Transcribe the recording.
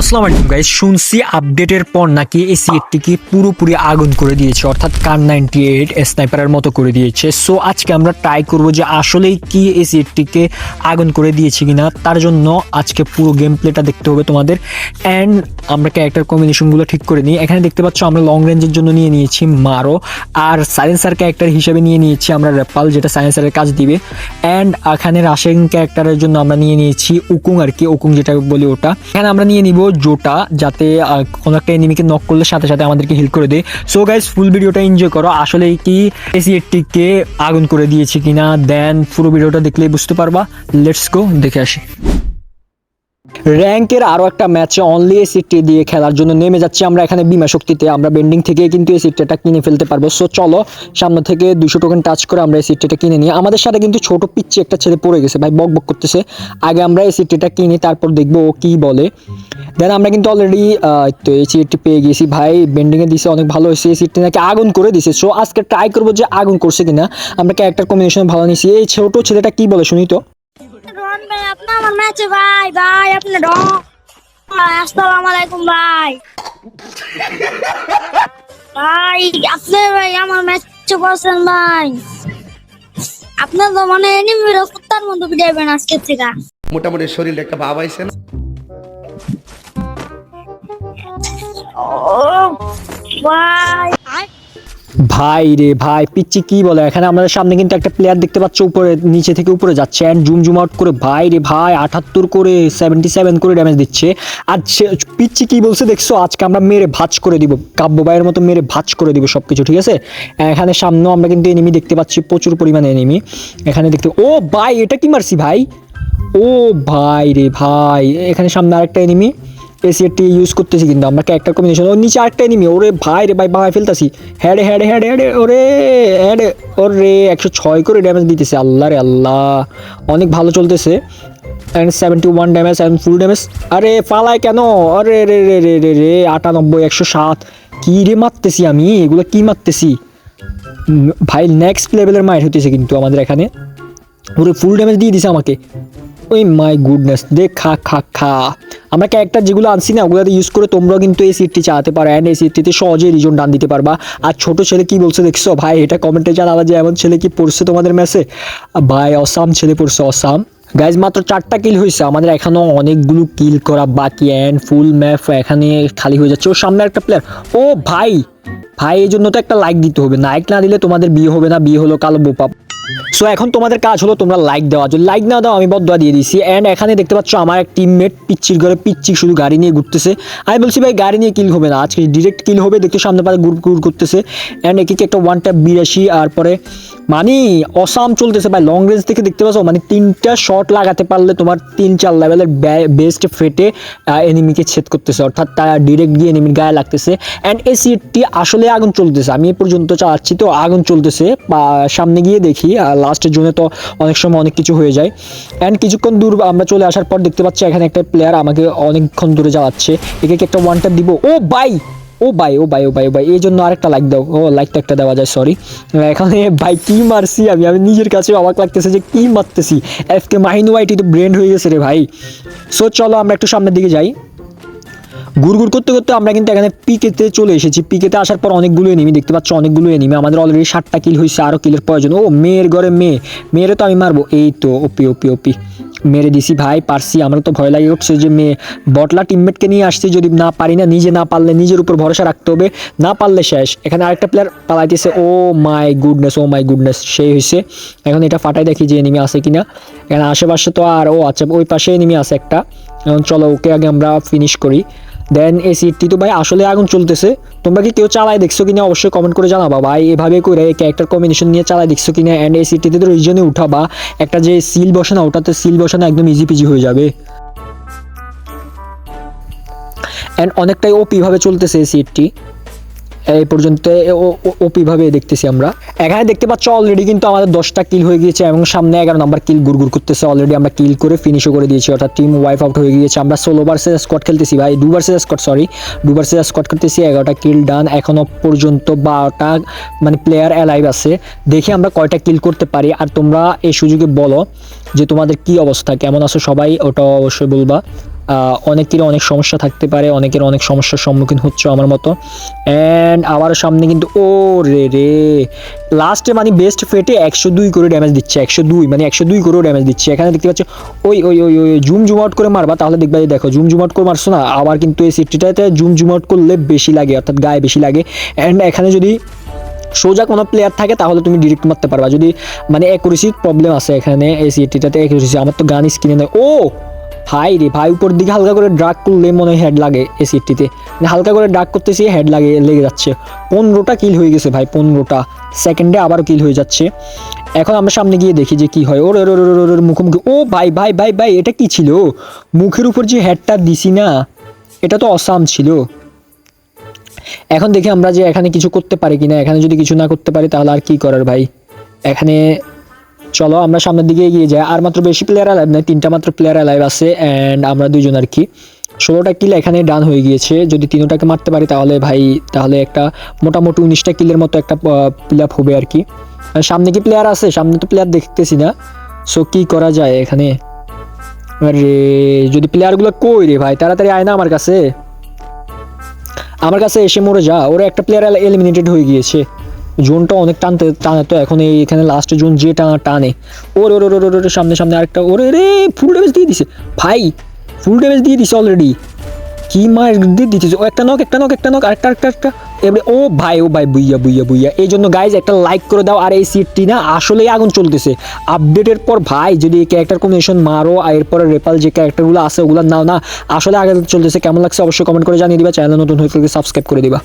আসসালামু আলাইকুম গাইস, শুনছি আপডেটের পর নাকি এই সিটটিকে পুরোপুরি আগুন করে দিয়েছে, অর্থাৎ কার 98 স্নাইপারের মতো করে দিয়েছে। সো আজকে আমরা ট্রাই করব যে আসলেই কি এই সিটটিকে আগুন করে দিয়েছে কিনা। তার জন্য আজকে পুরো গেম প্লেটা দেখতে হবে তোমাদের, অ্যান্ড আমরা ক্যারেক্টার কম্বিনেশনগুলো ঠিক করে নিই। এখানে দেখতে পাচ্ছ আমরা লং রেঞ্জের জন্য নিয়ে নিয়েছি মারো, আর সাইলেন্সার ক্যারেক্টার হিসেবে নিয়ে নিয়েছি আমরা রেপাল, যেটা সাইলেন্সারের কাজ দিবে। অ্যান্ড এখানে রাশিয়ান ক্যারেক্টারের জন্য আমরা নিয়ে নিয়েছি উকুং, আর কি উকুং যেটা বলি ওটা। এখানে আমরা নিয়ে নিব জোটা, যাতে কোনো একটা এনিমিকে নক করলে সাথে সাথে আমাদেরকে হিল করে দেয়। সো গাইস, ফুল ভিডিওটা এনজয় করো। আসলে কি এসিএটিকে আগুন করে দিয়েছে কিনা, দেন পুরো ভিডিওটা দেখলেই বুঝতে পারবা। লেটস গো, দেখে আসি। র্যাঙ্কের আরও একটা ম্যাচে অনলি এই সিটটি দিয়ে খেলার জন্য নেমে যাচ্ছি আমরা এখানে বিমা শক্তিতে। আমরা বেন্ডিং থেকে কিন্তু এই সিটটা কিনে ফেলতে পারবো। সো চলো, সামনে থেকে 200 টোকেন টাচ করে আমরা এই সিটটা কিনে নিই। আমাদের সাথে কিন্তু ছোট পিচ্ছি একটা ছেলে পড়ে গেছে ভাই, বক বক করতেছে। আগে আমরা এই সিটটা কিনি, তারপর দেখবো ও কী বলে। দেন আমরা কিন্তু অলরেডি তো এই সিটটি পেয়ে গেছি ভাই, বেন্ডিংয়ে দিছে, অনেক ভালো হয়েছে। এই সিটটি নাকি আগুন করে দিছে। সো আজকে ট্রাই করবো যে আগুন করছে কিনা। আমরা ক্যারেক্টার কম্বিনেশন ভালো নিয়েছি। এই ছোট ছেলেটা কি বলে শুনি তো। রন ভাই, আপনি আমার ম্যাচে ভাই ভাই আপনি ডন। আসসালামু আলাইকুম ভাই। ভাই আপনি ভাই আমার ম্যাচে বসেন ভাই। আপনি তো মানে এনিমির কুত্তার মতো যাবেন আজকে থেকে। মোটামুটি শরীরে একটা ভাব আইছে না? ও ভাই ভাই রে ভাই, পিচ্ছি কি বলে। এখানে আমাদের সামনে কিন্তু একটা প্লেয়ার দেখতে পাচ্ছ, উপরে নিচে থেকে উপরে যাচ্ছে, অ্যান্ড জুম জুম আউট করে ভাই রে ভাই 78 করে 77 করে ড্যামেজ দিচ্ছে। আর পিচ্ছি কি বলছে দেখছো, আজকে আমরা মেরে ভাঁজ করে দিব, কাব্য ভাইয়ের মতো মেরে ভাঁজ করে দিব সবকিছু, ঠিক আছে। এখানে সামনেও আমরা কিন্তু এনিমি দেখতে পাচ্ছি, প্রচুর পরিমাণে এনিমি এখানে দেখতে। ও ভাই, এটা কি মারছি ভাই। ও ভাই রে ভাই, এখানে সামনে আরেকটা এনিমি এসিএটি ইউজ করতেছি কিন্তু আমরা ক্যারেক্টার কম্বিনেশন। ওর নিচে আরেকটা এনিমি, ওরে ভাই রে ভাই, ভাই ফেলতাছি। হ্যাডে হ্যাডে হ্যাডে হ্যাডে, ওরে হ্যাডে, ওরে 106 করে ড্যামেজ দিতেছে। আল্লাহ রে আল্লাহ, অনেক ভালো চলতেছে। And 71 damage and full damage. আরে পালায় কেন, আরে রে রে রে রে রে 98 107 কী রে মারতেছি আমি, এগুলো কি মারতেছি ভাই। নেক্সট লেভেলের মাইট হতেছে কিন্তু আমাদের এখানে। ওরে ফুল ড্যামেজ দিয়ে দিছে আমাকে। ওই মাই গুডনেস, দেখ খা খা খা। আমরা ক্যারেক্টার যেগুলো আনছি না, ওগুলোতে ইউজ করে তোমরাও কিন্তু এই সিটটি চালাতে পারো, অ্যান্ড এই সিটটিতে সহজেই রিজন ডান দিতে পারবা। আর ছোট ছেলে কি বলছে দেখছো ভাই, এটা কমেন্টে জানাবা যে এমন ছেলে কি পড়ছে তোমাদের ম্যাচে। ভাই অসাম ছেলে পড়ছে, অসাম। গাইজ মাত্র 4টা কিল হয়েছে, আমাদের এখনও অনেকগুলো কিল করা বাকি, অ্যান্ড ফুল ম্যাপ এখানে খালি হয়ে যাচ্ছে। ওর সামনে একটা প্লেয়ার। ও ভাই ভাই, এই জন্য তো একটা লাইক দিতে হবে, লাইক না দিলে তোমাদের বিয়ে হবে না, বিয়ে হলো কালো বোপা। সো এখন তোমাদের কাজ হলো তোমরা লাইক দেওয়া, যদি লাইক না দাও আমি বদদোয়া দিয়ে দিয়েছি। অ্যান্ড এখানে দেখতে পাচ্ছ আমার এক টিমমেট পিচ্চির ঘরে পিচ্ছি শুধু গাড়ি নিয়ে ঘুরতেছে। আমি বলছি ভাই গাড়ি নিয়ে কিল হবে না, আজকে ডিরেক্ট কিল হবে। দেখতে সামনে পাশে ঘুর ঘুর করতেছে, অ্যান্ড একে একটা 1 ট্যাপ 82, আর পরে মানে অসাম চলতেছে ভাই। লং রেঞ্জ থেকে দেখতে পাচ্ছ, মানে 3টা শট লাগাতে পারলে তোমার 3-4 লেভেলের বেস্ট ফেটে এনিমিকে ছেদ করতেছে, অর্থাৎ তারা ডিরেক্ট গিয়ে এনিমির গায়ে লাগতেছে। অ্যান্ড এই সিটটি আসলে আগুন চলতেছে, আমি এ পর্যন্ত চালাচ্ছি তো আগুন চলতেছে। বা সামনে গিয়ে দেখি, লাস্টের জন্য তো অনেক সময় অনেক কিছু হয়ে যায়। অ্যান্ড কিছুক্ষণ দূর আমরা চলে আসার পর দেখতে পাচ্ছি এখানে একটা প্লেয়ার আমাকে অনেকক্ষণ দূরে চালাচ্ছে। একে একটা 1 ট্যাপ দিব। ও ভাই ও ভাই ও ভাই ও ভাই ও ভাই, এই জন্য আরেকটা লাইক দাও। ও লাইকটা একটা দেওয়া যায়, সরি। এখানে ভাই কি মারছি আমি, নিজের কাছে অবাক লাগতেছে যে কি মারতেছি। এফকে মাহিন ওয়াইটি তো ব্রেন্ড হয়ে গেছে রে ভাই। সো চলো আমরা একটু সামনের দিকে যাই। ঘুরঘুর করতে করতে আমরা কিন্তু এখানে পিকেতে চলে এসেছি। পিকেতে আসার পর অনেকগুলো এনিমি দেখতে পাচ্ছ, অনেকগুলো এনিমি। আমাদের অলরেডি 7টা কিল হয়েছে, আরও কিলের প্রয়োজন। ও মেয়ের ঘরে মেয়েরে তো আমি মারবো। এই তো ওপি ওপি ওপি মেরে দিছি ভাই, পারছি। আমরা তো ভয় লাগে উঠছে যে বটলা টিমমেটকে নিয়ে আসছি, যদি না পারি না, নিজে না পারলে নিজের উপর ভরসা রাখতে হবে, না পারলে শেষ। এখানে আরেকটা প্লেয়ার পালাইতেছে। ও মাই গুডনেস সেই হয়েছে। এখন এটা ফাটাই দেখি যে এনিমি আছে কিনা। এখানে আশেপাশে তো আর, ও আচ্ছা ওই পাশে এনিমি আছে একটা। এখন চলো ওকে আগে আমরা ফিনিশ করি। দেন এই সিটটি তো ভাই আসলে আগুন চলতেছে। তোমরা কি কেউ চালায় দেখছো কিনা অবশ্যই কমেন্ট করে জানাবা ভাই। এভাবে করে ক্যারেক্টার কম্বিনেশন নিয়ে চালায় দেখছো কিনা। অ্যান্ড এই সিটটিতে তো রিজনে উঠাবা, একটা যে সিল বসে না, ওটাতে সিল বসানো একদম ইজি পিজি হয়ে যাবে। অ্যান্ড অনেকটাই ওপি ভাবে চলতেছে এই সিটটি এই পর্যন্ত, ওপি ভাবে দেখতেছি আমরা। এখানে দেখতে পাচ্ছ অলরেডি কিন্তু আমাদের 10টা কিল হয়ে গিয়েছে, এবং সামনে 11 নাম্বার কিল গুড়গুড় করতেছে। অলরেডি আমরা কিল করে ফিনিশও করে দিয়েছি, অর্থাৎ টিম ওয়াইপ আউট হয়ে গিয়েছে। আমরা 16 ভার্সেস স্কোয়াড খেলতেছি ভাই, 2 ভার্সেস স্কোয়াড খেলতেছি। 11টা কিল ডান, এখনো পর্যন্ত 12টা মানে প্লেয়ার অ্যালাইভ আছে। দেখি আমরা কয়টা কিল করতে পারি। আর তোমরা এই সুযোগে বলো যে তোমাদের কি অবস্থা, কেমন আছো সবাই, ওটা অবশ্যই বলবা। অনেকের অনেক সমস্যা থাকতে পারে, অনেকের অনেক সমস্যার সম্মুখীন হচ্ছে আমার মতো। অ্যান্ড আবার সামনে কিন্তু ও রে লাস্টে মানে বেস্ট ফেটে 102 করে ড্যামেজ দিচ্ছে, 102 মানে 102 করেও ড্যামেজ দিচ্ছে। এখানে দেখতে পাচ্ছ ওই ওই ওই ওই জুম জুম আউট করে মারবা তাহলে দেখবা যে দেখো জুম জুম আউট করে মারছো না, আবার কিন্তু এই সিটিটাতে জুম জুম আউট করলে বেশি লাগে, অর্থাৎ গায়ে বেশি লাগে। অ্যান্ড এখানে যদি সোজা কোনো প্লেয়ার থাকে তাহলে তুমি ডিরেক্ট মারতে পারবা, যদি মানে অ্যাকুরেসির প্রবলেম আছে এখানে এই সিটিটাতে অ্যাকুরেসি। আমার তো গান স্ক্রিনে নেই। ও ভাই রে ভাই, উপর দিকে হালকা করে ড্রাগ করলে মনে হয় হেড লাগে এই সিটটিতে, মানে হালকা করে ড্রাগ করতেছি হেড লেগে যাচ্ছে। 15টা কিল হয়ে গেছে ভাই, 15টা সেকেন্ডে আবারও কিল হয়ে যাচ্ছে। এখন আমরা সামনে গিয়ে দেখি যে কি হয়। ওর ওর ওর ওর মুখোমুখি। ও ভাই ভাই ভাই ভাই, এটা কি ছিল? মুখের উপর যে হেডটা দিছি না, এটা তো অসাম ছিল। এখন দেখি আমরা যে এখানে কিছু করতে পারি কিনা। এখানে যদি কিছু না করতে পারি তাহলে আর কি করার ভাই। এখানে চলো আমরা সামনের দিকে এগিয়ে যাই। আর মাত্র বেশি প্লেয়ার অ্যালাইভ নাই, 3টা মাত্র প্লেয়ার অ্যালাইভ আছে। অ্যান্ড আমরা 2জন আর কি। 16টা কিল এখানে ডান হয়ে গিয়েছে। যদি 3টাকে মারতে পারি তাহলে ভাই, তাহলে একটা মোটামুটি 19টা কিলের মতো একটা প্লে আপ হবে আর কি। আর সামনে কি প্লেয়ার আছে? সামনে তো প্লেয়ার দেখতেছি না। সো কি করা যায় এখানে? আরে যদি প্লেয়ারগুলো কই রে ভাই, তাড়াতাড়ি আয় না আমার কাছে, আমার কাছে এসে মরে যা। ওরা একটা প্লেয়ার এলিমিনেটেড হয়ে গিয়েছে। জোনটা অনেক টানে তো এখন, এখানে লাস্টে জোন যে টানে। ওর ওর ওর ওর ওর সামনে সামনে আরেকটা। ওরে রে ফুল ড্যামেজ দিয়ে দিছে ভাই, ফুল ড্যামেজ দিয়ে দিছে অলরেডি। কি মার দিয়ে দিতেছে। ও একটা নক আরেকটা এবারে। ও ভাই বুইয়া বুইয়া বুইয়া। এই জন্য গাইজ একটা লাইক করে দাও। আর এই সিটটি না আসলেই আগুন চলতেছে আপডেটের পর ভাই। যদি এই ক্যারেক্টার কম্বিনেশন মারো আর এরপরে রেপাল যে ক্যারেক্টারগুলো আছে ওগুলো নাও না, আসলে আগে চলতেছে। কেমন লাগছে অবশ্যই কমেন্ট করে জানিয়ে দিবা। চ্যানেল নতুন হয়ে থাকলে সাবস্ক্রাইব করে দিবা।